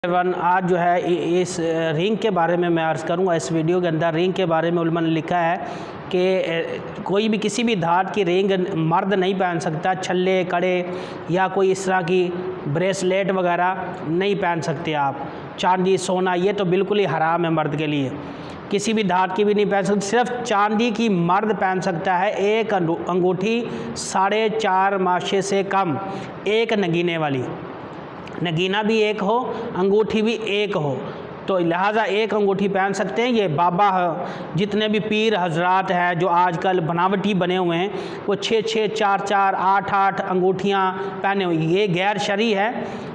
आज जो है इस रिंग के बारे में मैं अर्ज़ करूँगा। इस वीडियो के अंदर रिंग के बारे में उलमा ने लिखा है कि कोई भी किसी भी धात की रिंग मर्द नहीं पहन सकता। छल्ले, कड़े या कोई इस तरह की ब्रेसलेट वगैरह नहीं पहन सकते आप। चांदी, सोना ये तो बिल्कुल ही हराम है मर्द के लिए। किसी भी धात की भी नहीं पहन सकते। सिर्फ चांदी की मर्द पहन सकता है। एक अंगूठी 4.5 माशे से कम, एक नगीने वाली, नगीना भी एक हो, अंगूठी भी एक हो, तो लिहाजा एक अंगूठी पहन सकते हैं। ये बाबा जितने भी पीर हजरात हैं जो आजकल बनावटी बने हुए हैं, वो 6-6, 4-4, 8-8 अंगूठियाँ पहने हुए, ये गैर शरई है,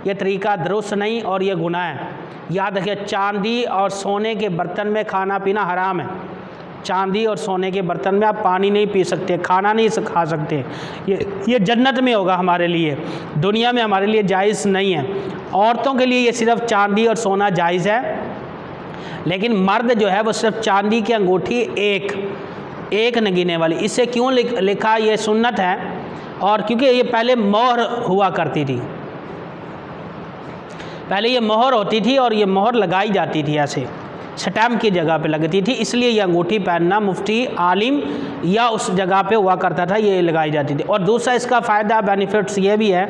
ये तरीका दुरुस्त नहीं और ये गुनाह है। याद रखिए, चांदी और सोने के बर्तन में खाना पीना हराम है। चांदी और सोने के बर्तन में आप पानी नहीं पी सकते, खाना नहीं खा सकते। ये जन्नत में होगा हमारे लिए, दुनिया में हमारे लिए जायज़ नहीं है। औरतों के लिए ये सिर्फ चांदी और सोना जायज़ है, लेकिन मर्द जो है वो सिर्फ चांदी की अंगूठी एक नगीने वाली। इससे क्यों लिखा, ये सुन्नत है, और क्योंकि ये पहले मोहर हुआ करती थी, पहले ये मोहर होती थी और ये मोहर लगाई जाती थी, ऐसे स्टैम्प की जगह पे लगती थी, इसलिए ये अंगूठी पहनना मुफ्ती, आलिम या उस जगह पे हुआ करता था, ये लगाई जाती थी। और दूसरा इसका फ़ायदा, बेनिफिट्स ये भी है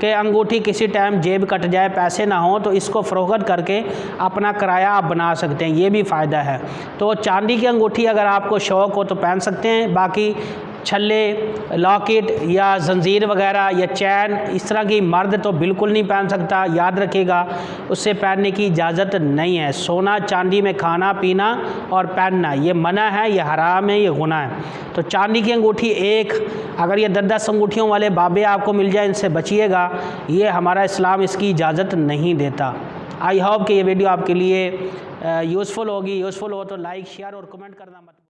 कि अंगूठी किसी टाइम जेब कट जाए, पैसे ना हो, तो इसको फ़रोख्त करके अपना किराया आप बना सकते हैं, ये भी फ़ायदा है। तो चांदी की अंगूठी अगर आपको शौक़ हो तो पहन सकते हैं। बाकी छल्ले, लॉकेट या जंजीर वगैरह या चैन, इस तरह की मर्द तो बिल्कुल नहीं पहन सकता। याद रखिएगा, उससे पहनने की इजाज़त नहीं है। सोना चांदी में खाना पीना और पहनना ये मना है, ये हराम है, ये गुनाह है। तो चांदी की अंगूठी एक, अगर ये 10-10 अंगूठियों वाले बाबे आपको मिल जाए, इनसे बचिएगा, ये हमारा इस्लाम इसकी इजाज़त नहीं देता। आई होप कि ये वीडियो आपके लिए यूज़फुल होगी। यूज़फुल हो तो लाइक, शेयर और कमेंट करना मत